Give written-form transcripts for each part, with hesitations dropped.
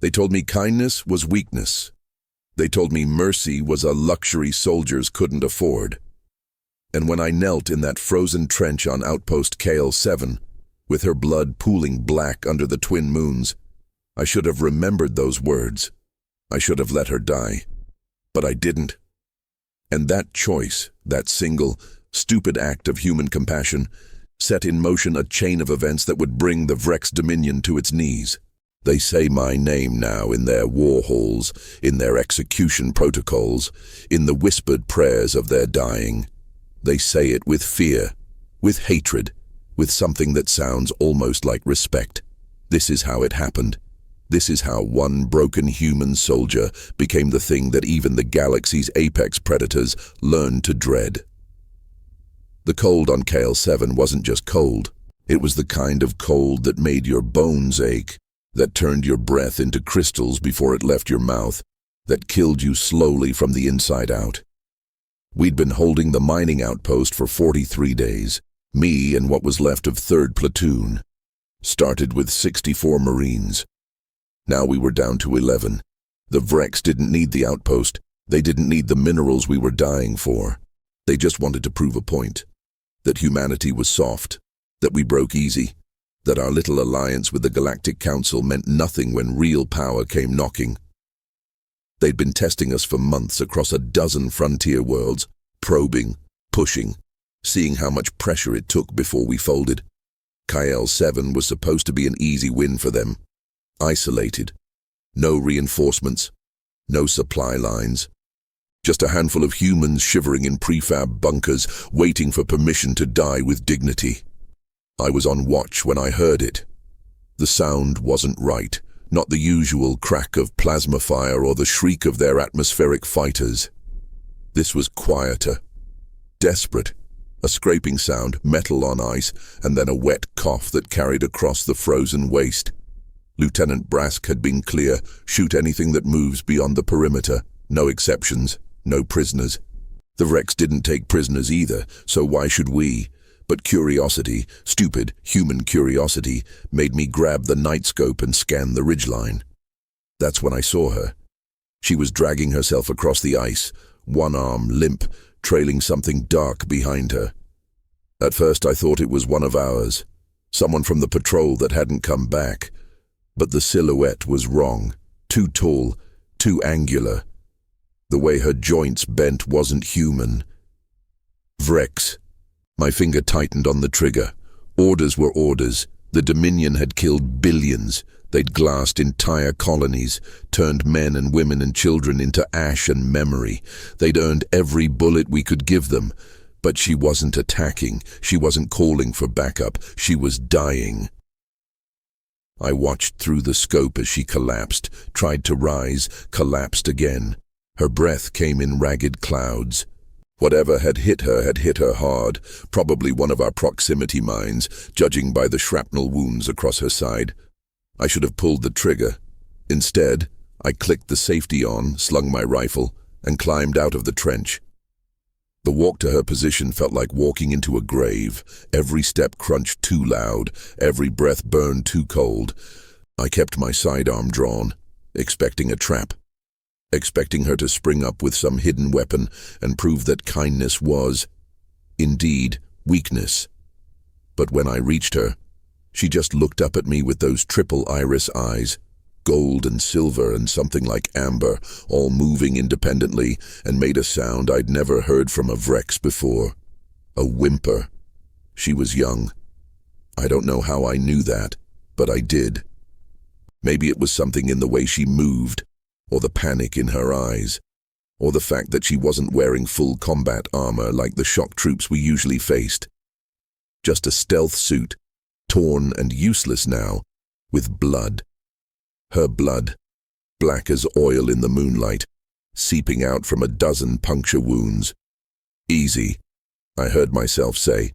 They told me kindness was weakness. They told me mercy was a luxury soldiers couldn't afford. And when I knelt in that frozen trench on Outpost Kael-7, with her blood pooling black under the twin moons, I should have remembered those words. I should have let her die. But I didn't. And that choice, that single, stupid act of human compassion, set in motion a chain of events that would bring the Vrex Dominion to its knees. They say my name now in their war halls, in their execution protocols, in the whispered prayers of their dying. They say it with fear, with hatred, with something that sounds almost like respect. This is how it happened. This is how one broken human soldier became the thing that even the galaxy's apex predators learned to dread. The cold on Kael-7 wasn't just cold. It was the kind of cold that made your bones ache, that turned your breath into crystals before it left your mouth, that killed you slowly from the inside out. We'd been holding the mining outpost for 43 days, me and what was left of 3rd Platoon. Started with 64 Marines. Now we were down to 11. The Vrex didn't need the outpost. They didn't need the minerals we were dying for. They just wanted to prove a point. That humanity was soft. That we broke easy. That our little alliance with the Galactic Council meant nothing when real power came knocking. They'd been testing us for months across a dozen frontier worlds, probing, pushing, seeing how much pressure it took before we folded. Kael-7 was supposed to be an easy win for them. Isolated. No reinforcements. No supply lines. Just a handful of humans shivering in prefab bunkers, waiting for permission to die with dignity. I was on watch when I heard it. The sound wasn't right. Not the usual crack of plasma fire or the shriek of their atmospheric fighters. This was quieter. Desperate. A scraping sound, metal on ice, and then a wet cough that carried across the frozen waste. Lieutenant Brask had been clear, shoot anything that moves beyond the perimeter. No exceptions, no prisoners. The Vrex didn't take prisoners either, so why should we? But curiosity, stupid human curiosity, made me grab the nightscope and scan the ridgeline. That's when I saw her. She was dragging herself across the ice, one arm limp, trailing something dark behind her. At first I thought it was one of ours, someone from the patrol that hadn't come back. But the silhouette was wrong, too tall, too angular. The way her joints bent wasn't human. Vrex. My finger tightened on the trigger. Orders were orders. The Dominion had killed billions. They'd glassed entire colonies, turned men and women and children into ash and memory. They'd earned every bullet we could give them. But she wasn't attacking. She wasn't calling for backup. She was dying. I watched through the scope as she collapsed, tried to rise, collapsed again. Her breath came in ragged clouds. Whatever had hit her hard, probably one of our proximity mines, judging by the shrapnel wounds across her side. I should have pulled the trigger. Instead, I clicked the safety on, slung my rifle, and climbed out of the trench. The walk to her position felt like walking into a grave. Every step crunched too loud, every breath burned too cold. I kept my sidearm drawn, expecting a trap. Expecting her to spring up with some hidden weapon and prove that kindness was, indeed, weakness. But when I reached her, she just looked up at me with those triple iris eyes, gold and silver and something like amber, all moving independently, and made a sound I'd never heard from a Vrex before. A whimper. She was young. I don't know how I knew that, but I did. Maybe it was something in the way she moved, or the panic in her eyes, or the fact that she wasn't wearing full combat armor like the shock troops we usually faced. Just a stealth suit, torn and useless now, with blood. Her blood, black as oil in the moonlight, seeping out from a dozen puncture wounds. Easy, I heard myself say,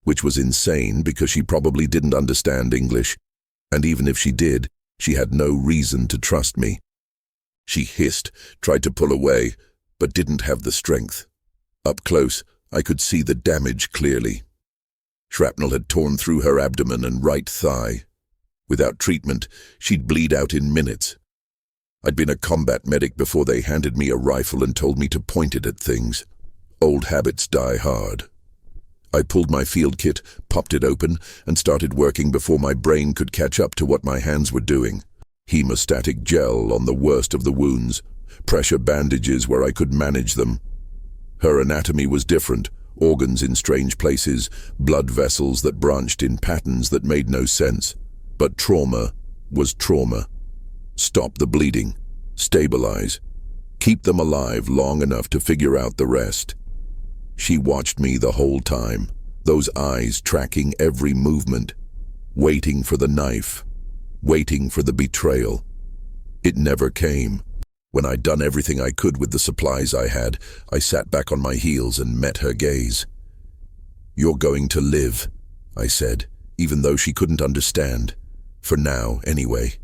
which was insane because she probably didn't understand English, and even if she did, she had no reason to trust me. She hissed, tried to pull away, but didn't have the strength. Up close, I could see the damage clearly. Shrapnel had torn through her abdomen and right thigh. Without treatment, she'd bleed out in minutes. I'd been a combat medic before they handed me a rifle and told me to point it at things. Old habits die hard. I pulled my field kit, popped it open, and started working before my brain could catch up to what my hands were doing. Hemostatic gel on the worst of the wounds, pressure bandages where I could manage them. Her anatomy was different, organs in strange places, blood vessels that branched in patterns that made no sense. But trauma was trauma. Stop the bleeding, stabilize, keep them alive long enough to figure out the rest. She watched me the whole time, those eyes tracking every movement, waiting for the knife, waiting for the betrayal. It never came. When I'd done everything I could with the supplies I had, I sat back on my heels and met her gaze. "You're going to live," I said, even though she couldn't understand. For now, anyway.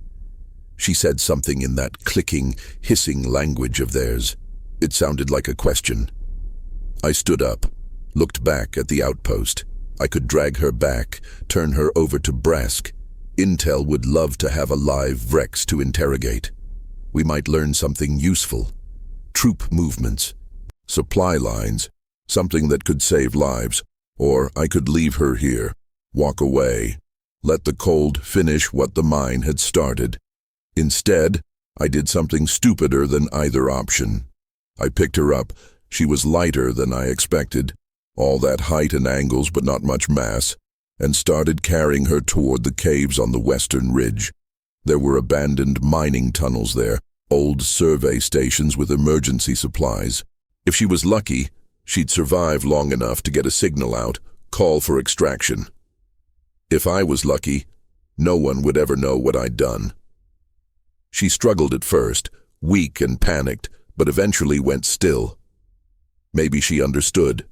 She said something in that clicking, hissing language of theirs. It sounded like a question. I stood up, looked back at the outpost. I could drag her back, turn her over to Brask. Intel would love to have a live Vrex to interrogate. We might learn something useful. Troop movements, supply lines, something that could save lives. Or I could leave her here, walk away, let the cold finish what the mine had started. Instead, I did something stupider than either option. I picked her up. She was lighter than I expected, all that height and angles but not much mass, and started carrying her toward the caves on the western ridge. There were abandoned mining tunnels there, old survey stations with emergency supplies. If she was lucky, she'd survive long enough to get a signal out, call for extraction. If I was lucky, no one would ever know what I'd done. She struggled at first, weak and panicked, but eventually went still. Maybe she understood.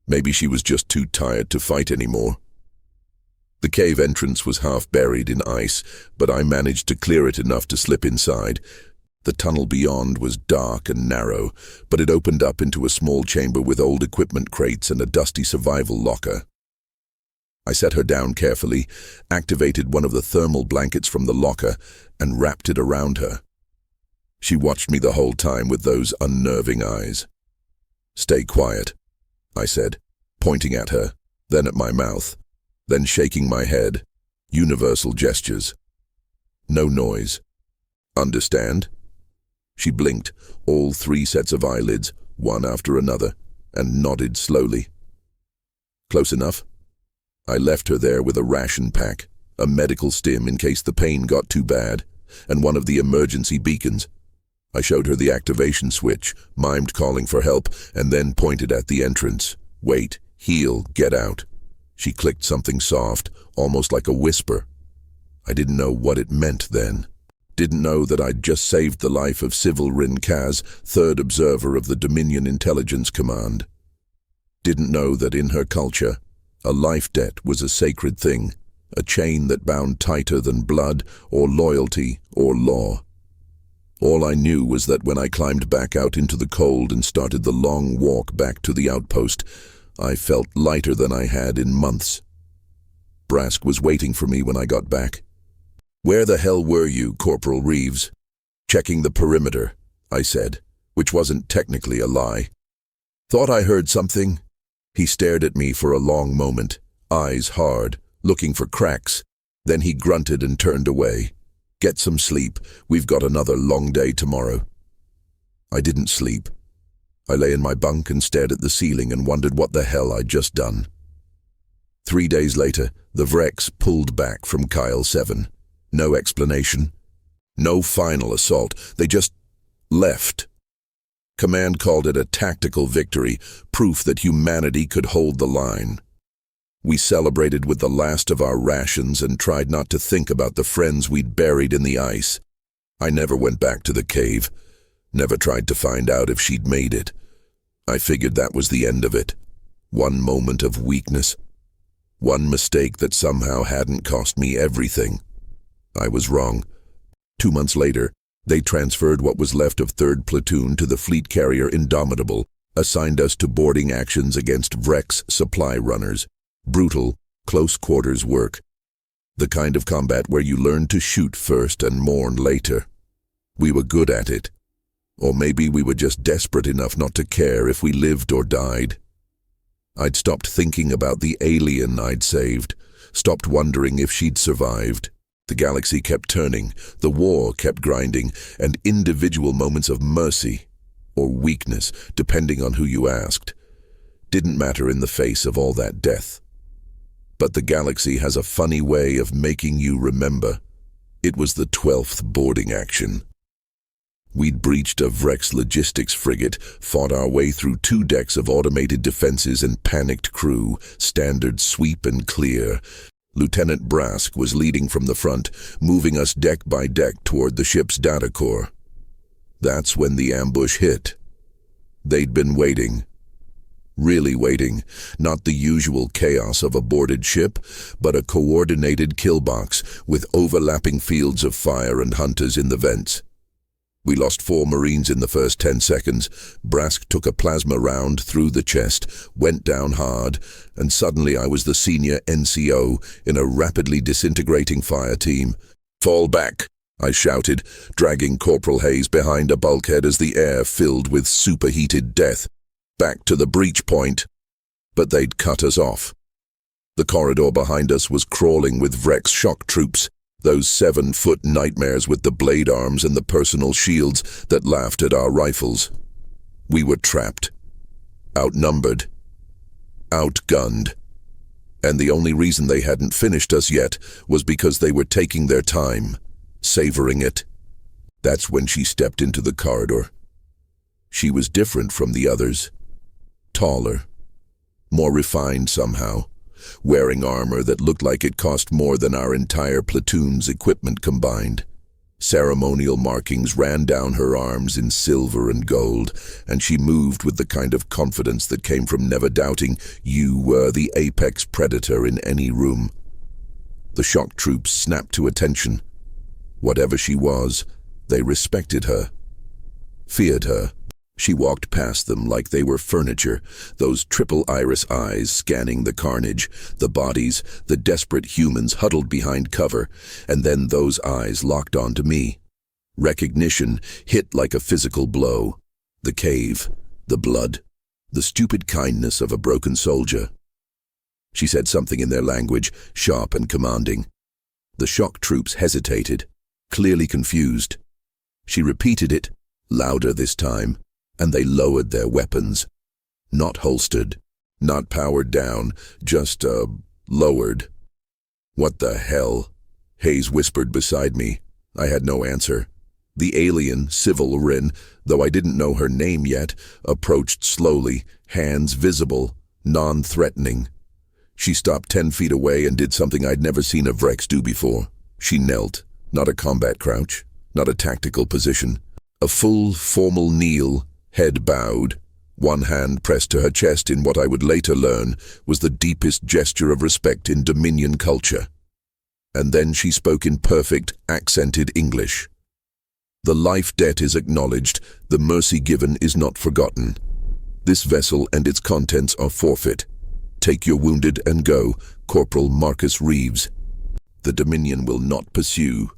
Maybe she was just too tired to fight anymore. The cave entrance was half buried in ice, but I managed to clear it enough to slip inside. The tunnel beyond was dark and narrow, but it opened up into a small chamber with old equipment crates and a dusty survival locker. I set her down carefully, activated one of the thermal blankets from the locker, and wrapped it around her. She watched me the whole time with those unnerving eyes. "Stay quiet," I said, pointing at her, then at my mouth, then shaking my head. Universal gestures. No noise. Understand? She blinked, all 3 sets of eyelids, one after another, and nodded slowly. Close enough? I left her there with a ration pack, a medical stim in case the pain got too bad, and one of the emergency beacons. I showed her the activation switch, mimed calling for help, and then pointed at the entrance. "Wait, heal, get out." She clicked something soft, almost like a whisper. I didn't know what it meant then. Didn't know that I'd just saved the life of Civil Rin Kaz, 3rd observer of the Dominion Intelligence Command. Didn't know that in her culture, a life debt was a sacred thing, a chain that bound tighter than blood or loyalty or law. All I knew was that when I climbed back out into the cold and started the long walk back to the outpost, I felt lighter than I had in months. Brask was waiting for me when I got back. "Where the hell were you, Corporal Reeves?" "Checking the perimeter," I said, which wasn't technically a lie. "Thought I heard something?" He stared at me for a long moment, eyes hard, looking for cracks. Then he grunted and turned away. "Get some sleep. We've got another long day tomorrow." I didn't sleep. I lay in my bunk and stared at the ceiling and wondered what the hell I'd just done. 3 days later, the Vrex pulled back from Kael-7. No explanation. No final assault. They just left. Command called it a tactical victory, proof that humanity could hold the line. We celebrated with the last of our rations and tried not to think about the friends we'd buried in the ice. I never went back to the cave, never tried to find out if she'd made it. I figured that was the end of it. One moment of weakness. One mistake that somehow hadn't cost me everything. I was wrong. 2 months later, they transferred what was left of 3rd Platoon to the fleet carrier Indomitable, assigned us to boarding actions against Vrex supply runners. Brutal, close-quarters work. The kind of combat where you learn to shoot first and mourn later. We were good at it. Or maybe we were just desperate enough not to care if we lived or died. I'd stopped thinking about the alien I'd saved, stopped wondering if she'd survived. The galaxy kept turning, the war kept grinding, and individual moments of mercy, or weakness, depending on who you asked, didn't matter in the face of all that death. But the galaxy has a funny way of making you remember. It was the 12th boarding action. We'd breached a Vrex logistics frigate, fought our way through 2 decks of automated defenses and panicked crew, standard sweep and clear. Lieutenant Brask was leading from the front, moving us deck by deck toward the ship's data core. That's when the ambush hit. They'd been waiting. Really waiting, not the usual chaos of a boarded ship, but a coordinated kill box with overlapping fields of fire and hunters in the vents. We lost 4 Marines in the first 10 seconds. Brask took a plasma round through the chest, went down hard, and suddenly I was the senior NCO in a rapidly disintegrating fire team. "Fall back," I shouted, dragging Corporal Hayes behind a bulkhead as the air filled with superheated death. Back to the breach point. But they'd cut us off. The corridor behind us was crawling with Vrex shock troops, those 7-foot nightmares with the blade arms and the personal shields that laughed at our rifles. We were trapped, outnumbered, outgunned. And the only reason they hadn't finished us yet was because they were taking their time, savoring it. That's when she stepped into the corridor. She was different from the others. Taller, more refined somehow, wearing armor that looked like it cost more than our entire platoon's equipment combined. Ceremonial markings ran down her arms in silver and gold, and she moved with the kind of confidence that came from never doubting you were the apex predator in any room. The shock troops snapped to attention. Whatever she was, they respected her, feared her. She walked past them like they were furniture, those triple iris eyes scanning the carnage, the bodies, the desperate humans huddled behind cover, and then those eyes locked onto me. Recognition hit like a physical blow. The cave, the blood, the stupid kindness of a broken soldier. She said something in their language, sharp and commanding. The shock troops hesitated, clearly confused. She repeated it, louder this time. And they lowered their weapons. Not holstered, not powered down, just, lowered. "What the hell?" Hayes whispered beside me. I had no answer. The alien, Civil Rin, though I didn't know her name yet, approached slowly, hands visible, non-threatening. She stopped 10 feet away and did something I'd never seen a Vrex do before. She knelt, not a combat crouch, not a tactical position. A full, formal kneel, head bowed, one hand pressed to her chest in what I would later learn was the deepest gesture of respect in Dominion culture. And then she spoke in perfect, accented English. "The life debt is acknowledged, the mercy given is not forgotten. This vessel and its contents are forfeit. Take your wounded and go, Corporal Marcus Reeves. The Dominion will not pursue."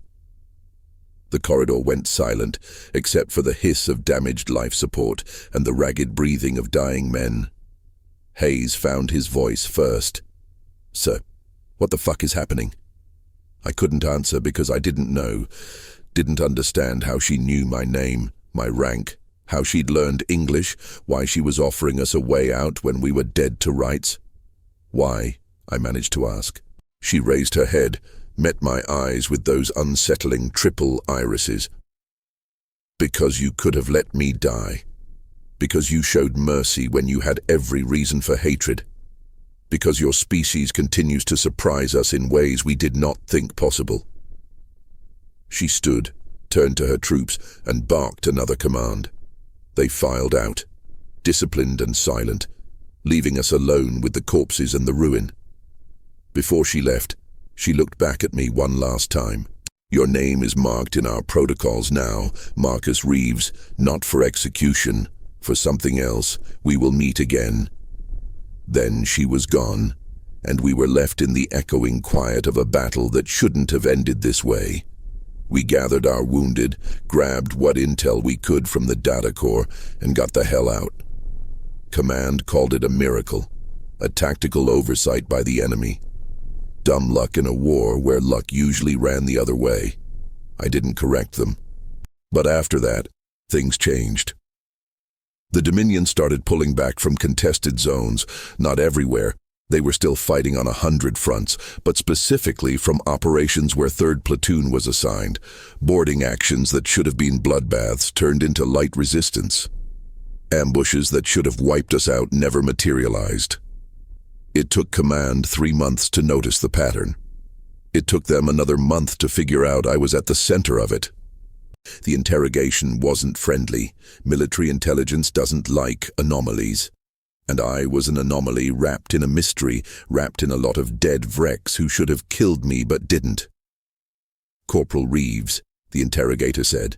The corridor went silent, except for the hiss of damaged life support and the ragged breathing of dying men. Hayes found his voice first. "Sir, what the fuck is happening?" I couldn't answer because I didn't know, didn't understand how she knew my name, my rank, how she'd learned English, why she was offering us a way out when we were dead to rights. "Why?" I managed to ask. She raised her head, met my eyes with those unsettling triple irises. "Because you could have let me die. Because you showed mercy when you had every reason for hatred. Because your species continues to surprise us in ways we did not think possible." She stood, turned to her troops, and barked another command. They filed out, disciplined and silent, leaving us alone with the corpses and the ruin. Before she left, she looked back at me one last time. "Your name is marked in our protocols now, Marcus Reeves, not for execution, for something else. We will meet again." Then she was gone, and we were left in the echoing quiet of a battle that shouldn't have ended this way. We gathered our wounded, grabbed what intel we could from the data core, and got the hell out. Command called it a miracle, a tactical oversight by the enemy. Dumb luck in a war where luck usually ran the other way. I didn't correct them. But after that, things changed. The Dominion started pulling back from contested zones, not everywhere. They were still fighting on 100 fronts, but specifically from operations where 3rd Platoon was assigned. Boarding actions that should have been bloodbaths turned into light resistance. Ambushes that should have wiped us out never materialized. It took Command 3 months to notice the pattern. It took them another month to figure out I was at the center of it. The interrogation wasn't friendly. Military intelligence doesn't like anomalies. And I was an anomaly wrapped in a mystery, wrapped in a lot of dead Vrex who should have killed me but didn't. Corporal Reeves, the interrogator said,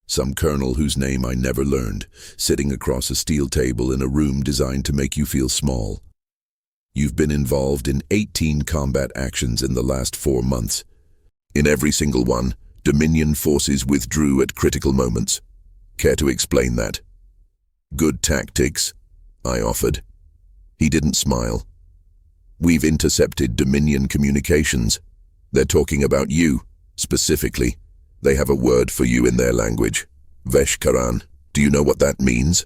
some colonel whose name I never learned, sitting across a steel table in a room designed to make you feel small. You've been involved in 18 combat actions in the last 4 months. In every single one, Dominion forces withdrew at critical moments. Care to explain that? Good tactics, I offered. He didn't smile. We've intercepted Dominion communications. They're talking about you, specifically. They have a word for you in their language. Veshkaran. Do you know what that means?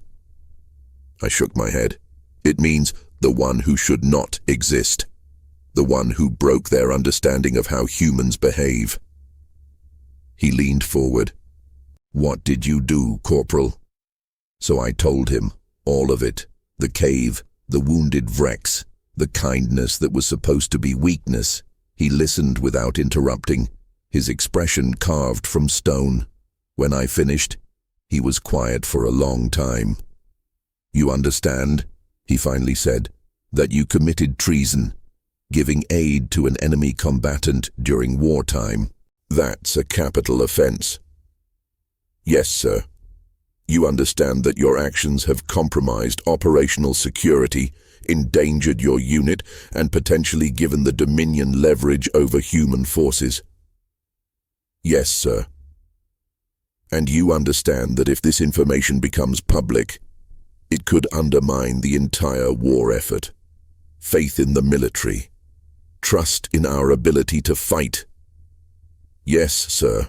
I shook my head. It means the one who should not exist. The one who broke their understanding of how humans behave. He leaned forward. What did you do, Corporal? So I told him, all of it. The cave, the wounded Vrex, the kindness that was supposed to be weakness. He listened without interrupting, his expression carved from stone. When I finished, he was quiet for a long time. You understand, he finally said, that you committed treason, giving aid to an enemy combatant during wartime. That's a capital offense. Yes, sir. You understand that your actions have compromised operational security, endangered your unit, and potentially given the Dominion leverage over human forces. Yes, sir. And you understand that if this information becomes public, it could undermine the entire war effort. Faith in the military. Trust in our ability to fight. Yes, sir.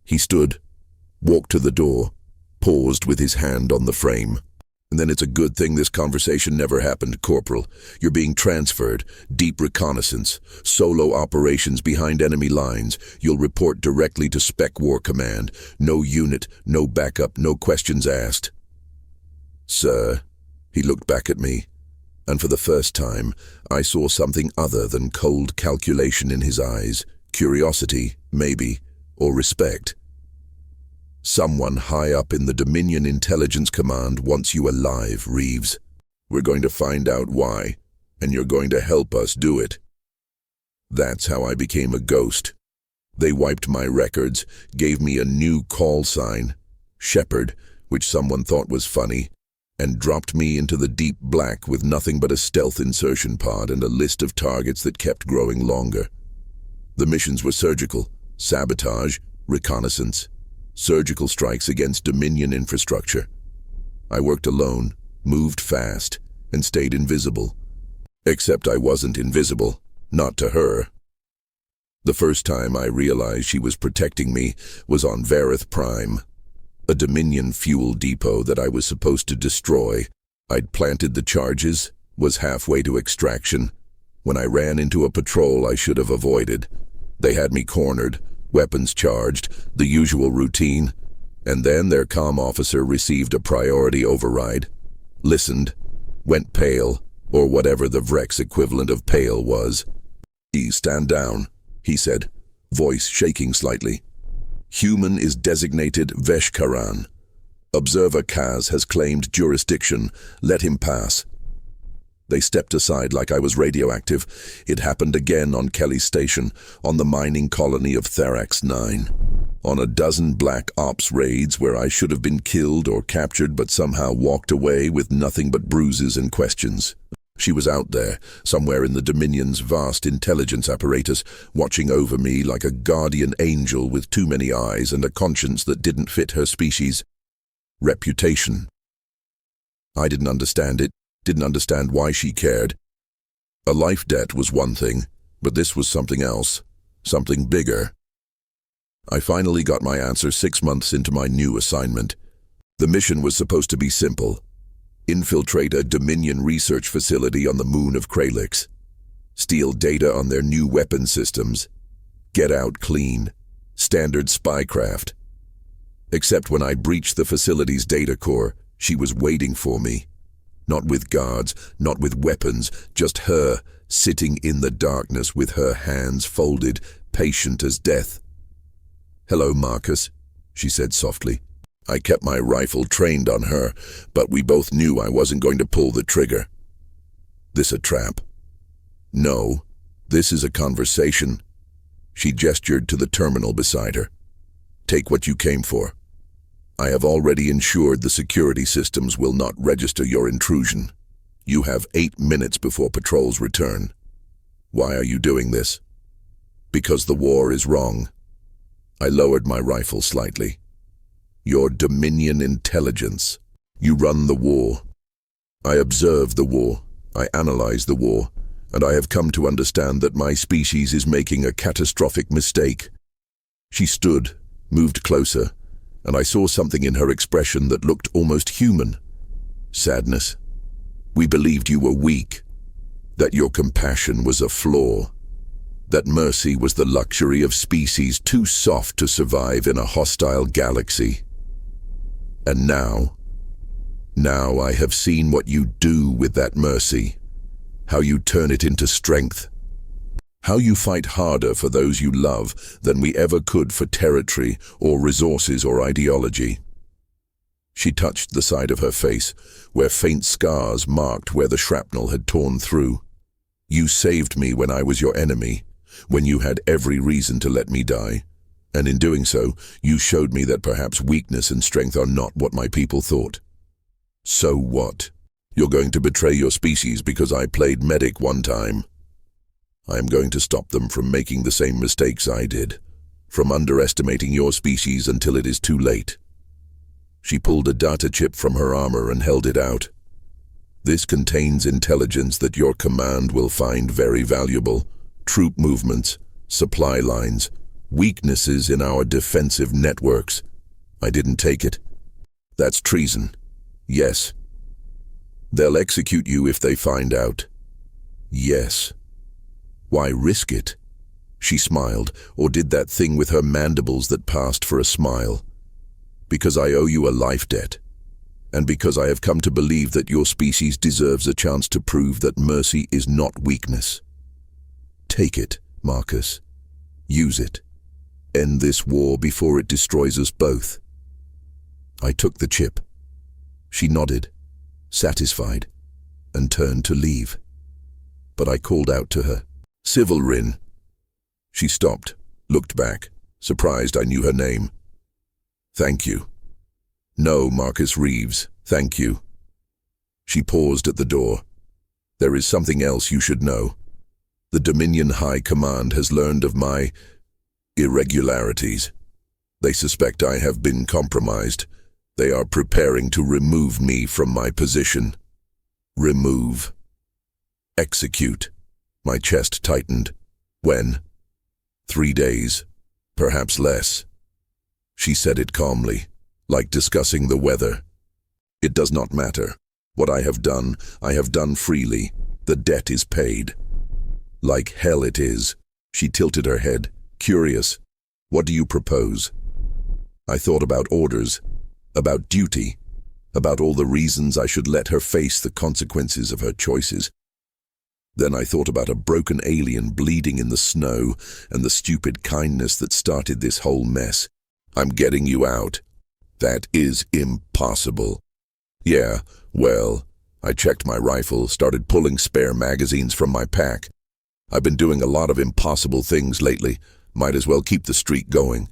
He stood, walked to the door, paused with his hand on the frame. And then it's a good thing this conversation never happened, Corporal. You're being transferred. Deep reconnaissance. Solo operations behind enemy lines. You'll report directly to Spec War Command. No unit, no backup, no questions asked. Sir, he looked back at me, and for the first time, I saw something other than cold calculation in his eyes. Curiosity, maybe, or respect. Someone high up in the Dominion Intelligence Command wants you alive, Reeves. We're going to find out why, and you're going to help us do it. That's how I became a ghost. They wiped my records, gave me a new call sign, Shepherd, which someone thought was funny, and dropped me into the deep black with nothing but a stealth insertion pod and a list of targets that kept growing longer. The missions were surgical, sabotage, reconnaissance. Surgical strikes against Dominion infrastructure. I worked alone, moved fast, and stayed invisible. Except I wasn't invisible, not to her. The first time I realized she was protecting me was on Vareth Prime, a Dominion fuel depot that I was supposed to destroy. I'd planted the charges, was halfway to extraction, when I ran into a patrol I should have avoided. They had me cornered, weapons charged, the usual routine, and then their comm officer received a priority override, listened, went pale, or whatever the Vrex equivalent of pale was. Stand down, he said, voice shaking slightly. Human is designated Veshkaran. Observer Kaz has claimed jurisdiction. Let him pass. They stepped aside like I was radioactive. It happened again on Kelly's station, on the mining colony of Therax 9. On a dozen black ops raids where I should have been killed or captured but somehow walked away with nothing but bruises and questions. She was out there, somewhere in the Dominion's vast intelligence apparatus, watching over me like a guardian angel with too many eyes and a conscience that didn't fit her species' reputation. I didn't understand it, didn't understand why she cared. A life debt was one thing, but this was something else, something bigger. I finally got my answer 6 months into my new assignment. The mission was supposed to be simple. Infiltrate a Dominion research facility on the moon of Kralix. Steal data on their new weapon systems. Get out clean. Standard spycraft. Except when I breached the facility's data core, she was waiting for me. Not with guards, not with weapons, just her, sitting in the darkness with her hands folded, patient as death. "Hello, Marcus," she said softly. I kept my rifle trained on her, but we both knew I wasn't going to pull the trigger. "This a trap?" "No, this is a conversation." She gestured to the terminal beside her. "Take what you came for. I have already ensured the security systems will not register your intrusion. You have 8 minutes before patrols return. Why are you doing this?" "Because the war is wrong." I lowered my rifle slightly. "Your Dominion intelligence. You run the war. I observe the war. I analyze the war. And I have come to understand that my species is making a catastrophic mistake." She stood, moved closer, and I saw something in her expression that looked almost human. Sadness. "We believed you were weak, that your compassion was a flaw, that mercy was the luxury of species too soft to survive in a hostile galaxy. And now I have seen what you do with that mercy, how you turn it into strength, how you fight harder for those you love than we ever could for territory or resources or ideology." She touched the side of her face, where faint scars marked where the shrapnel had torn through. "You saved me when I was your enemy, when you had every reason to let me die. And in doing so, you showed me that perhaps weakness and strength are not what my people thought. So what? You're going to betray your species because I played medic one time. I am going to stop them from making the same mistakes I did, from underestimating your species until it is too late." She pulled a data chip from her armor and held it out. "This contains intelligence that your command will find very valuable. Troop movements, supply lines, weaknesses in our defensive networks." I didn't take it. "That's treason." "Yes." "They'll execute you if they find out." "Yes." "Why risk it?" She smiled, or did that thing with her mandibles that passed for a smile. "Because I owe you a life debt, and because I have come to believe that your species deserves a chance to prove that mercy is not weakness. Take it, Marcus. Use it. End this war before it destroys us both." I took the chip. She nodded, satisfied, and turned to leave. But I called out to her, "Civilrin." She stopped, looked back, surprised I knew her name. "Thank you." "No, Marcus Reeves, thank you." She paused at the door. "There is something else you should know. The Dominion High Command has learned of my irregularities. They suspect I have been compromised. They are preparing to remove me from my position." "Remove." "Execute." My chest tightened. "When?" 3 days, perhaps less." She said it calmly, like discussing the weather. "It does not matter. What I have done freely. The debt is paid." "Like hell it is." She tilted her head, curious. "What do you propose?" I thought about orders, about duty, about all the reasons I should let her face the consequences of her choices. Then I thought about a broken alien bleeding in the snow and the stupid kindness that started this whole mess. "I'm getting you out." "That is impossible." "Yeah, well," I checked my rifle, started pulling spare magazines from my pack. "I've been doing a lot of impossible things lately. Might as well keep the streak going."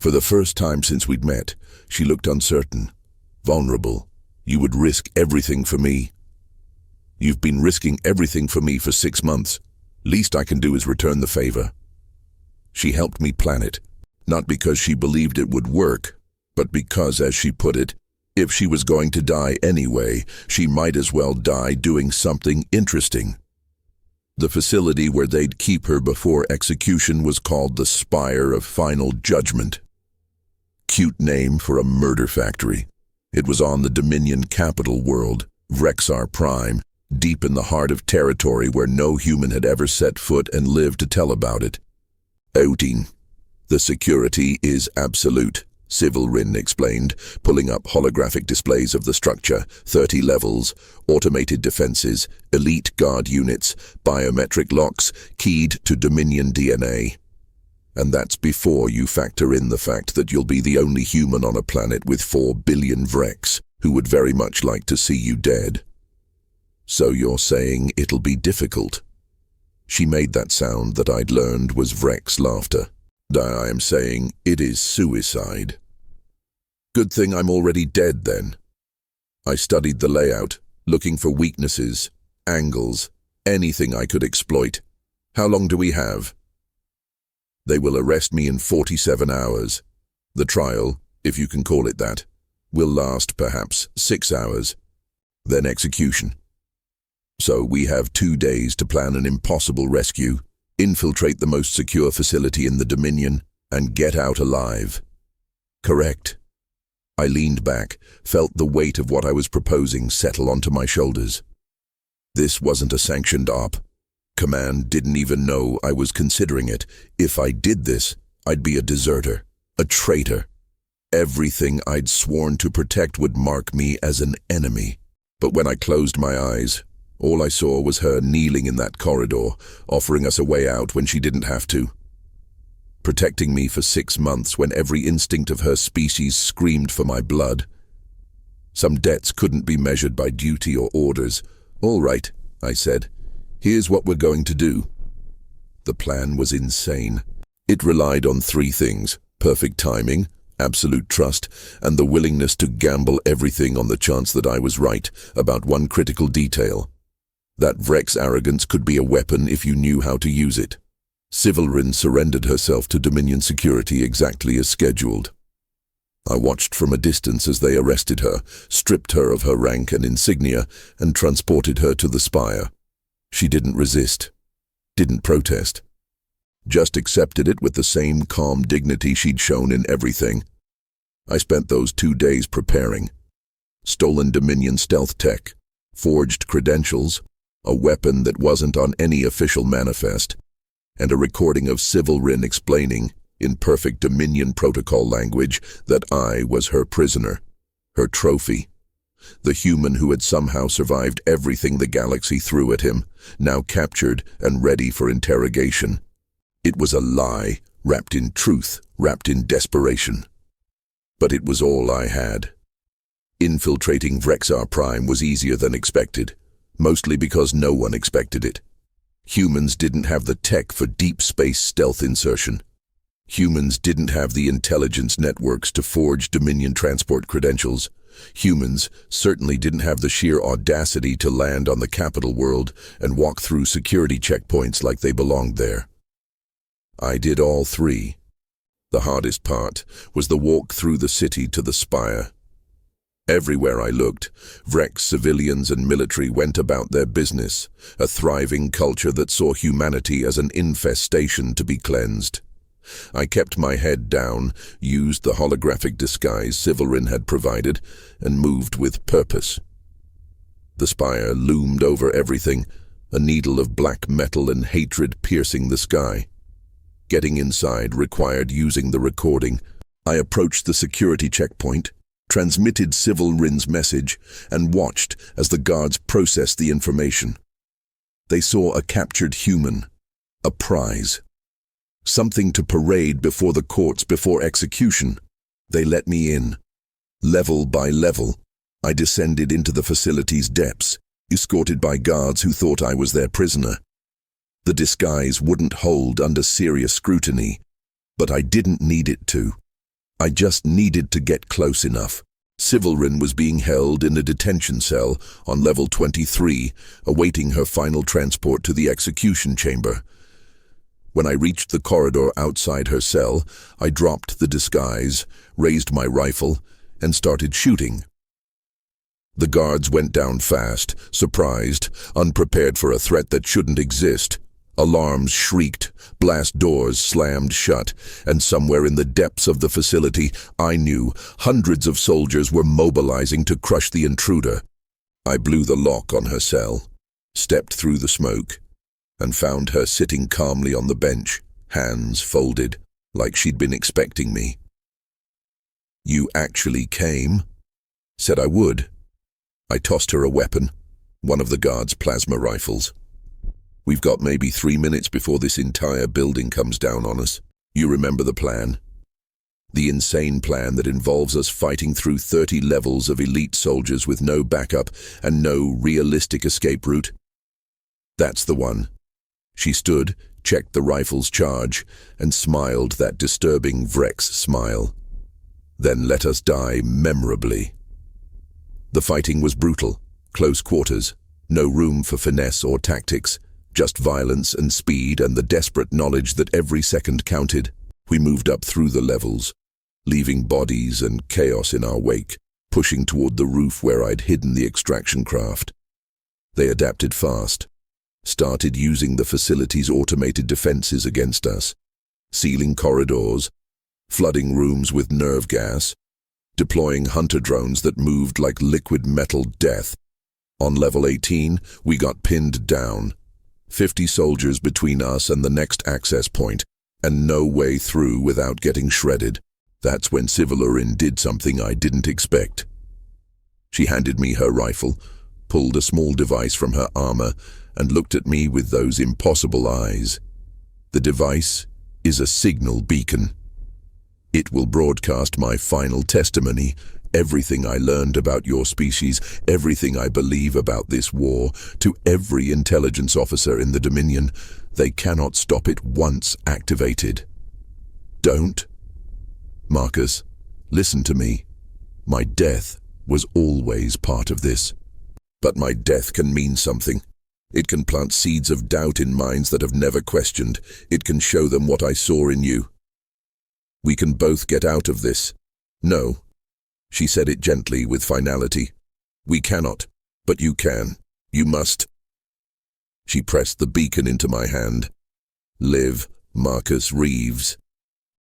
For the first time since we'd met, she looked uncertain, vulnerable. "You would risk everything for me?" You've been risking everything for me for 6 months. Least I can do is return the favor. She helped me plan it, not because she believed it would work, but because, as she put it, if she was going to die anyway, she might as well die doing something interesting. The facility where they'd keep her before execution was called the Spire of Final Judgment. Cute name for a murder factory. It was on the Dominion capital world, Vrex Prime, deep in the heart of territory where no human had ever set foot and lived to tell about it. Outing. The security is absolute, Civilrin explained, pulling up holographic displays of the structure, 30 levels, automated defenses, elite guard units, biometric locks, keyed to Dominion DNA. And that's before you factor in the fact that you'll be the only human on a planet with 4 billion Vrex, who would very much like to see you dead. So you're saying it'll be difficult? She made that sound that I'd learned was Vrex laughter. I am saying it is suicide. Good thing I'm already dead then. I studied the layout, looking for weaknesses, angles, anything I could exploit. How long do we have? They will arrest me in 47 hours. The trial, if you can call it that, will last perhaps 6 hours. Then execution. So we have 2 days to plan an impossible rescue, infiltrate the most secure facility in the Dominion, and get out alive. Correct. I leaned back, felt the weight of what I was proposing settle onto my shoulders. This wasn't a sanctioned op. Command didn't even know I was considering it. If I did this, I'd be a deserter, a traitor. Everything I'd sworn to protect would mark me as an enemy. But when I closed my eyes, all I saw was her kneeling in that corridor, offering us a way out when she didn't have to. Protecting me for 6 months when every instinct of her species screamed for my blood. Some debts couldn't be measured by duty or orders. All right, I said. Here's what we're going to do. The plan was insane. It relied on 3 things: perfect timing, absolute trust, and the willingness to gamble everything on the chance that I was right about one critical detail. That Vrex arrogance could be a weapon if you knew how to use it. Civilrin surrendered herself to Dominion security exactly as scheduled. I watched from a distance as they arrested her, stripped her of her rank and insignia, and transported her to the spire. She didn't resist, didn't protest. Just accepted it with the same calm dignity she'd shown in everything. I spent those 2 days preparing. Stolen Dominion stealth tech, forged credentials, a weapon that wasn't on any official manifest, and a recording of Civilrin explaining, in perfect Dominion protocol language, that I was her prisoner, her trophy. The human who had somehow survived everything the galaxy threw at him, now captured and ready for interrogation. It was a lie, wrapped in truth, wrapped in desperation. But it was all I had. Infiltrating Vrex Prime was easier than expected, mostly because no one expected it. Humans didn't have the tech for deep space stealth insertion. Humans didn't have the intelligence networks to forge Dominion transport credentials. Humans certainly didn't have the sheer audacity to land on the capital world and walk through security checkpoints like they belonged there. I did all 3. The hardest part was the walk through the city to the spire. Everywhere I looked, Vrex civilians and military went about their business, a thriving culture that saw humanity as an infestation to be cleansed. I kept my head down, used the holographic disguise Civilrin had provided, and moved with purpose. The spire loomed over everything, a needle of black metal and hatred piercing the sky. Getting inside required using the recording. I approached the security checkpoint, transmitted Civilrin's message, and watched as the guards processed the information. They saw a captured human, a prize. Something to parade before the courts before execution. They let me in. Level by level, I descended into the facility's depths, escorted by guards who thought I was their prisoner. The disguise wouldn't hold under serious scrutiny, but I didn't need it to. I just needed to get close enough, Civilrin was being held in a detention cell on level 23, awaiting her final transport to the execution chamber. When I reached the corridor outside her cell, I dropped the disguise, raised my rifle, and started shooting. The guards went down fast, surprised, unprepared for a threat that shouldn't exist. Alarms shrieked, blast doors slammed shut, and somewhere in the depths of the facility, I knew hundreds of soldiers were mobilizing to crush the intruder. I blew the lock on her cell, stepped through the smoke, and found her sitting calmly on the bench, hands folded, like she'd been expecting me. "You actually came?" "Said I would." I tossed her a weapon, one of the guards' plasma rifles. "We've got maybe 3 minutes before this entire building comes down on us. You remember the plan? The insane plan that involves us fighting through 30 levels of elite soldiers with no backup and no realistic escape route? That's the one." She stood, checked the rifle's charge, and smiled that disturbing Vrex smile. "Then let us die memorably." The fighting was brutal, close quarters, no room for finesse or tactics, just violence and speed and the desperate knowledge that every second counted. We moved up through the levels, leaving bodies and chaos in our wake, pushing toward the roof where I'd hidden the extraction craft. They adapted fast, started using the facility's automated defenses against us, sealing corridors, flooding rooms with nerve gas, deploying hunter drones that moved like liquid metal death. On level 18, we got pinned down. 50 soldiers between us and the next access point, and no way through without getting shredded. That's when Civilrin did something I didn't expect. She handed me her rifle, pulled a small device from her armor, and looked at me with those impossible eyes. The device is a signal beacon. It will broadcast my final testimony, everything I learned about your species, everything I believe about this war, to every intelligence officer in the Dominion. They cannot stop it once activated. Don't. Marcus, listen to me. My death was always part of this. But my death can mean something. It can plant seeds of doubt in minds that have never questioned. It can show them what I saw in you. We can both get out of this. No. She said it gently with finality. We cannot, but you can. You must. She pressed the beacon into my hand. Live, Marcus Reeves.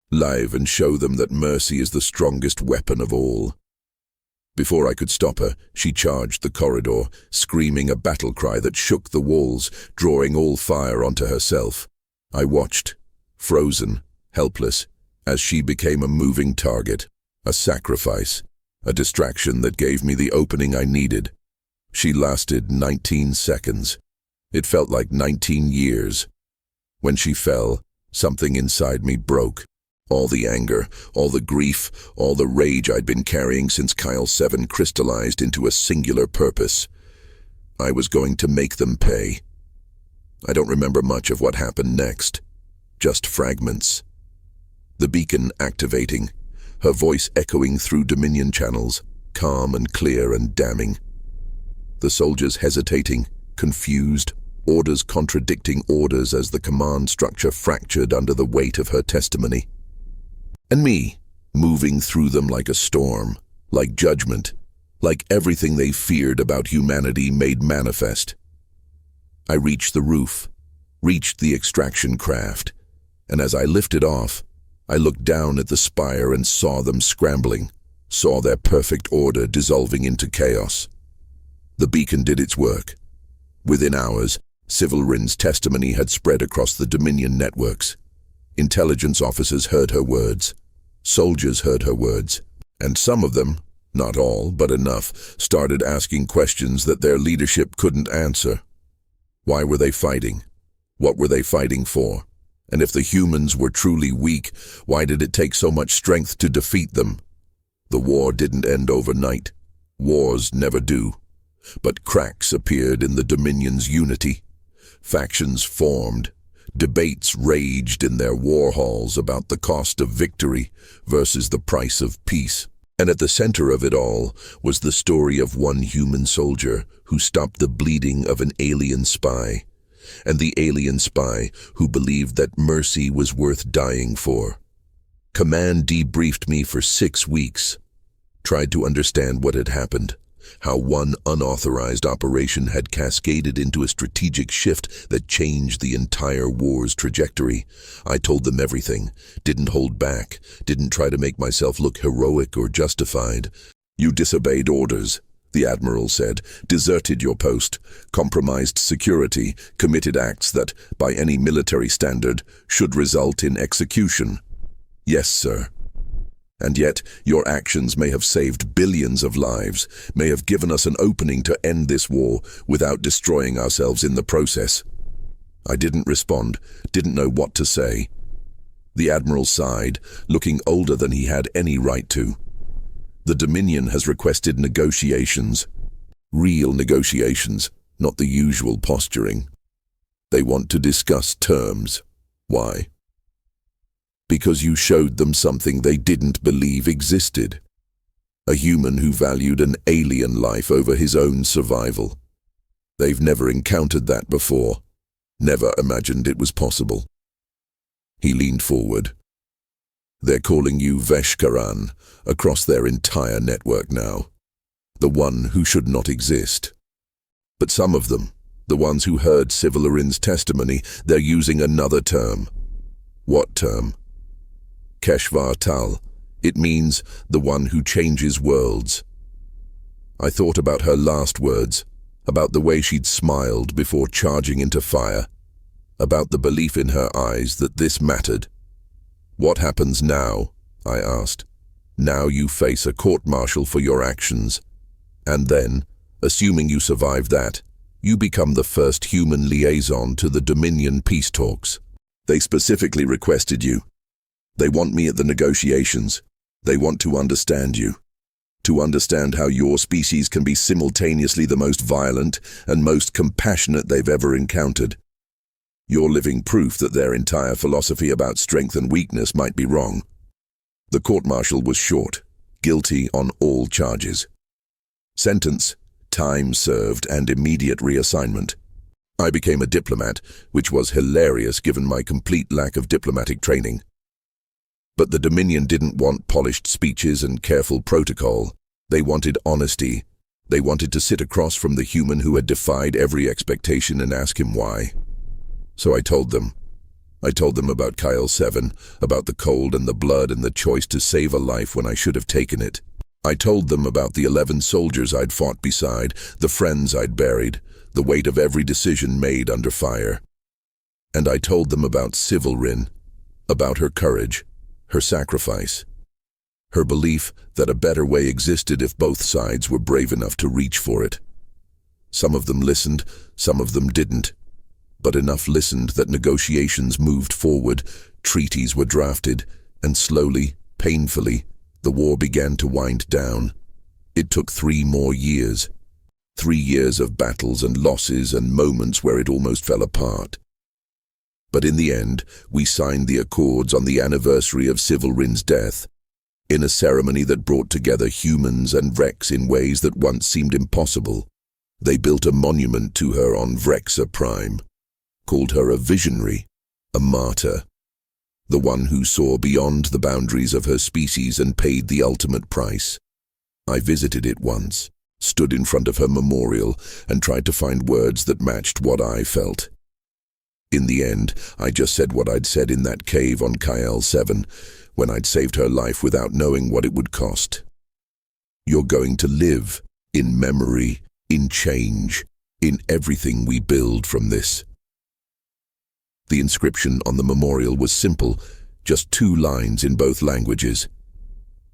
Live and show them that mercy is the strongest weapon of all. Before I could stop her, she charged the corridor, screaming a battle cry that shook the walls, drawing all fire onto herself. I watched, frozen, helpless, as she became a moving target, a sacrifice, a distraction that gave me the opening I needed. She lasted 19 seconds. It felt like 19 years. When she fell, something inside me broke. All the anger, all the grief, all the rage I'd been carrying since Kael-7 crystallized into a singular purpose. I was going to make them pay. I don't remember much of what happened next, just fragments. The beacon activating, her voice echoing through Dominion channels, calm and clear and damning. The soldiers hesitating, confused, orders contradicting orders as the command structure fractured under the weight of her testimony. And me, moving through them like a storm, like judgment, like everything they feared about humanity made manifest. I reached the roof, reached the extraction craft, and as I lifted off, I looked down at the spire and saw them scrambling, saw their perfect order dissolving into chaos. The beacon did its work. Within hours, Civilrin's testimony had spread across the Dominion networks. Intelligence officers heard her words. Soldiers heard her words. And some of them, not all, but enough, started asking questions that their leadership couldn't answer. Why were they fighting? What were they fighting for? And if the humans were truly weak, why did it take so much strength to defeat them? The war didn't end overnight. Wars never do. But cracks appeared in the Dominion's unity. Factions formed. Debates raged in their war halls about the cost of victory versus the price of peace. And at the center of it all was the story of one human soldier who stopped the bleeding of an alien spy, and the alien spy who believed that mercy was worth dying for. Command debriefed me for 6 weeks, tried to understand what had happened, how one unauthorized operation had cascaded into a strategic shift that changed the entire war's trajectory. I told them everything, didn't hold back, didn't try to make myself look heroic or justified. "You disobeyed orders," the admiral said, "deserted your post, compromised security, committed acts that, by any military standard, should result in execution." "Yes, sir. And yet, your actions may have saved billions of lives, may have given us an opening to end this war without destroying ourselves in the process." I didn't respond, didn't know what to say. The admiral sighed, looking older than he had any right to. "The Dominion has requested negotiations. Real negotiations, not the usual posturing. They want to discuss terms. Why? Because you showed them something they didn't believe existed. A human who valued an alien life over his own survival. They've never encountered that before, never imagined it was possible." He leaned forward. "They're calling you Veshkaran across their entire network now. The one who should not exist. But some of them, the ones who heard Sivalarin's testimony, they're using another term." "What term?" "Keshvar Tal. It means the one who changes worlds." I thought about her last words, about the way she'd smiled before charging into fire, about the belief in her eyes that this mattered. "What happens now?" I asked. "Now you face a court-martial for your actions. And then, assuming you survive that, you become the first human liaison to the Dominion peace talks. They specifically requested you. They want me at the negotiations. They want to understand you. To understand how your species can be simultaneously the most violent and most compassionate they've ever encountered. You're living proof that their entire philosophy about strength and weakness might be wrong." The court-martial was short, guilty on all charges. Sentence, time served and immediate reassignment. I became a diplomat, which was hilarious given my complete lack of diplomatic training. But the Dominion didn't want polished speeches and careful protocol. They wanted honesty. They wanted to sit across from the human who had defied every expectation and ask him why. So I told them. I told them about Kael-7, about the cold and the blood and the choice to save a life when I should have taken it. I told them about the 11 soldiers I'd fought beside, the friends I'd buried, the weight of every decision made under fire. And I told them about Sivalarin, about her courage, her sacrifice, her belief that a better way existed if both sides were brave enough to reach for it. Some of them listened, some of them didn't, but enough listened that negotiations moved forward, treaties were drafted, and slowly, painfully, the war began to wind down. It took 3 more years. 3 years of battles and losses and moments where it almost fell apart. But in the end, we signed the accords on the anniversary of Sivalarin's death, in a ceremony that brought together humans and Vrex in ways that once seemed impossible. They built a monument to her on Vrexa Prime, called her a visionary, a martyr, the one who saw beyond the boundaries of her species and paid the ultimate price. I visited it once, stood in front of her memorial, and tried to find words that matched what I felt. In the end, I just said what I'd said in that cave on Kael-7, when I'd saved her life without knowing what it would cost. You're going to live, in memory, in change, in everything we build from this. The inscription on the memorial was simple, just 2 lines in both languages.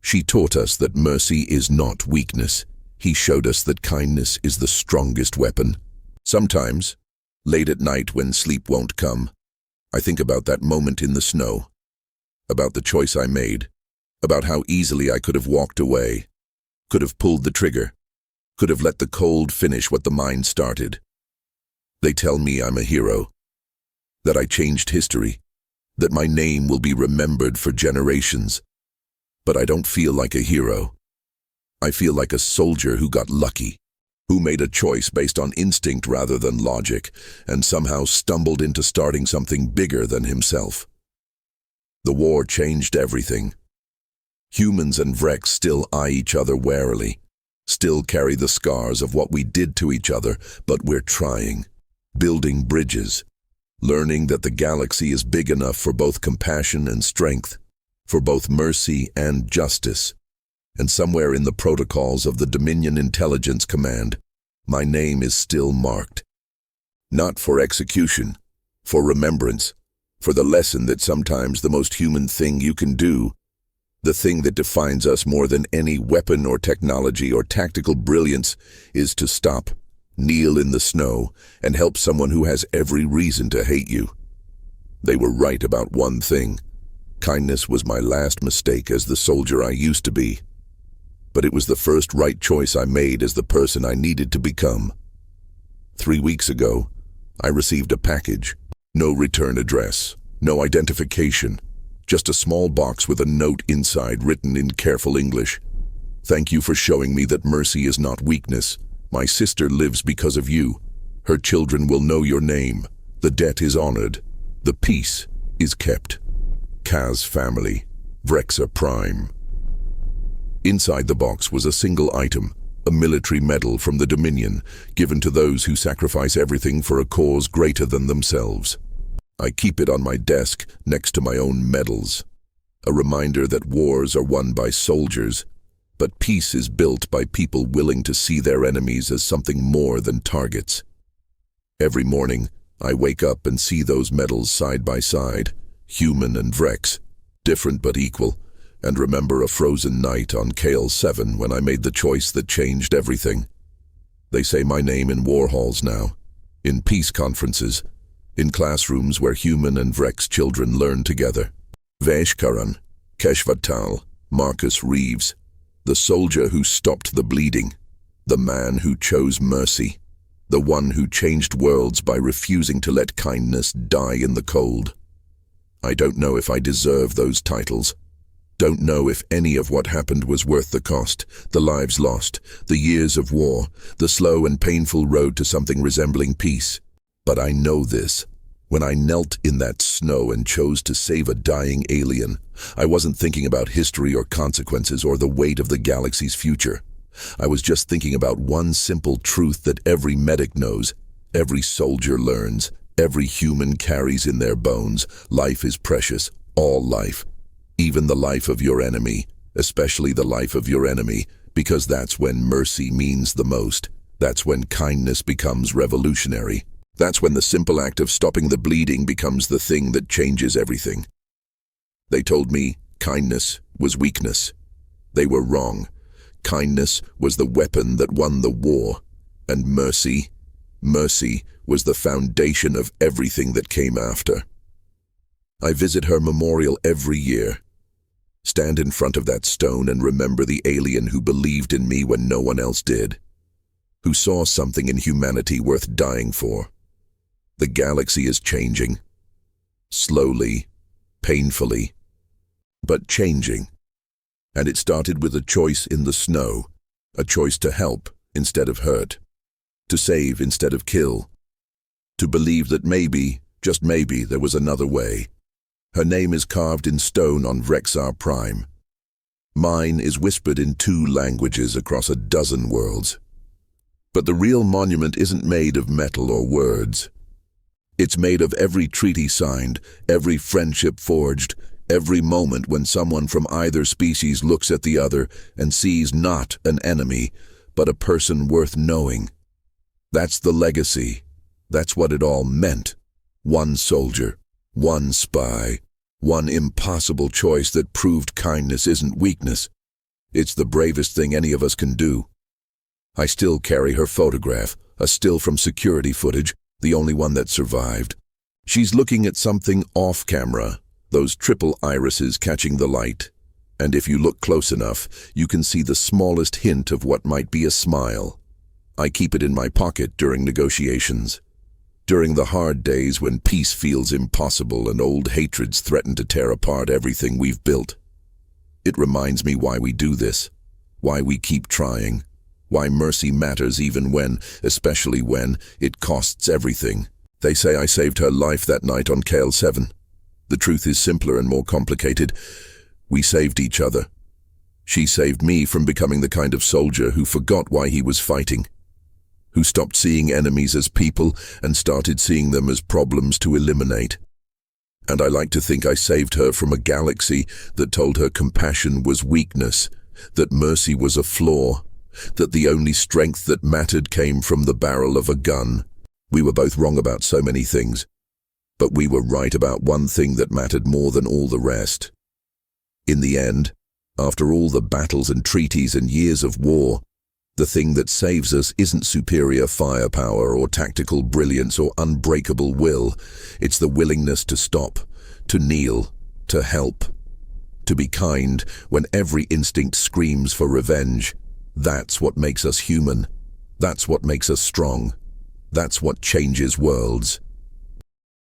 She taught us that mercy is not weakness. He showed us that kindness is the strongest weapon. Sometimes, late at night when sleep won't come, I think about that moment in the snow, about the choice I made, about how easily I could have walked away, could have pulled the trigger, could have let the cold finish what the mind started. They tell me I'm a hero, that I changed history, that my name will be remembered for generations. But I don't feel like a hero. I feel like a soldier who got lucky, who made a choice based on instinct rather than logic, and somehow stumbled into starting something bigger than himself. The war changed everything. Humans and Vrex still eye each other warily, still carry the scars of what we did to each other, but we're trying, building bridges, learning that the galaxy is big enough for both compassion and strength, for both mercy and justice. And somewhere in the protocols of the Dominion Intelligence Command, my name is still marked. Not for execution, for remembrance, for the lesson that sometimes the most human thing you can do, the thing that defines us more than any weapon or technology or tactical brilliance, is to stop, kneel in the snow, and help someone who has every reason to hate you. They were right about one thing. Kindness was my last mistake as the soldier I used to be. But it was the first right choice I made as the person I needed to become. 3 weeks ago, I received a package. No return address, no identification, just a small box with a note inside written in careful English. Thank you for showing me that mercy is not weakness. My sister lives because of you. Her children will know your name. The debt is honored. The peace is kept. Kaz family, Vrexa Prime. Inside the box was a single item, a military medal from the Dominion, given to those who sacrifice everything for a cause greater than themselves. I keep it on my desk next to my own medals, a reminder that wars are won by soldiers, but peace is built by people willing to see their enemies as something more than targets. Every morning, I wake up and see those medals side by side, human and Vrex, different but equal, and remember a frozen night on Kael-7 when I made the choice that changed everything. They say my name in war halls now, in peace conferences, in classrooms where human and Vrex children learn together. Veshkaran, Keshvatal, Marcus Reeves, the soldier who stopped the bleeding, the man who chose mercy, the one who changed worlds by refusing to let kindness die in the cold. I don't know if I deserve those titles. Don't know if any of what happened was worth the cost, the lives lost, the years of war, the slow and painful road to something resembling peace. But I know this. When I knelt in that snow and chose to save a dying alien, I wasn't thinking about history or consequences or the weight of the galaxy's future. I was just thinking about one simple truth that every medic knows, every soldier learns, every human carries in their bones. Life is precious, all life. Even the life of your enemy, especially the life of your enemy, because that's when mercy means the most. That's when kindness becomes revolutionary. That's when the simple act of stopping the bleeding becomes the thing that changes everything. They told me kindness was weakness. They were wrong. Kindness was the weapon that won the war, and mercy was the foundation of everything that came after. I visit her memorial every year. Stand in front of that stone and remember the alien who believed in me when no one else did, who saw something in humanity worth dying for. The galaxy is changing. Slowly, painfully, but changing. And it started with a choice in the snow, a choice to help instead of hurt, to save instead of kill, to believe that maybe, just maybe, there was another way. Her name is carved in stone on Vrexa Prime. Mine is whispered in 2 languages across a dozen worlds. But the real monument isn't made of metal or words. It's made of every treaty signed, every friendship forged, every moment when someone from either species looks at the other and sees not an enemy, but a person worth knowing. That's the legacy. That's what it all meant. One soldier, one spy, one impossible choice that proved kindness isn't weakness. It's the bravest thing any of us can do. I still carry her photograph, a still from security footage, the only one that survived. She's looking at something off camera, those triple irises catching the light. And if you look close enough, you can see the smallest hint of what might be a smile. I keep it in my pocket during negotiations. During the hard days when peace feels impossible and old hatreds threaten to tear apart everything we've built. It reminds me why we do this, why we keep trying, why mercy matters even when, especially when, it costs everything. They say I saved her life that night on Kael-7. The truth is simpler and more complicated. We saved each other. She saved me from becoming the kind of soldier who forgot why he was fighting, who stopped seeing enemies as people and started seeing them as problems to eliminate. And I like to think I saved her from a galaxy that told her compassion was weakness, that mercy was a flaw, that the only strength that mattered came from the barrel of a gun. We were both wrong about so many things, but we were right about one thing that mattered more than all the rest. In the end, after all the battles and treaties and years of war, the thing that saves us isn't superior firepower or tactical brilliance or unbreakable will. It's the willingness to stop, to kneel, to help, to be kind when every instinct screams for revenge. That's what makes us human. That's what makes us strong. That's what changes worlds.